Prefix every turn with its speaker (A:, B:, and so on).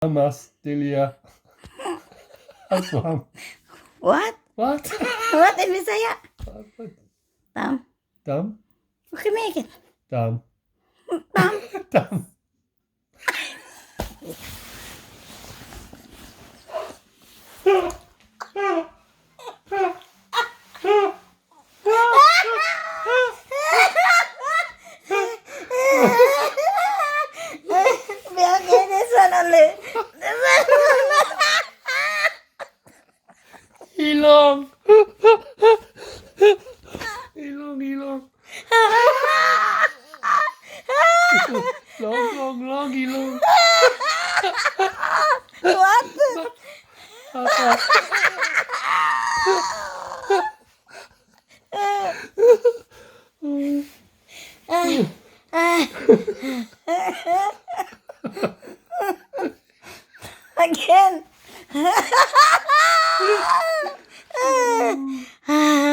A: Hamas, Delia. Aswam.
B: What?
A: What?
B: What in Bisaya? Tam.
A: Dam?
B: Okay, make it.
A: Dam.
B: Tam.
A: Dam.
B: Okay, this one only.
A: Ilong. Ilong. Long, ilong.
B: What? Again.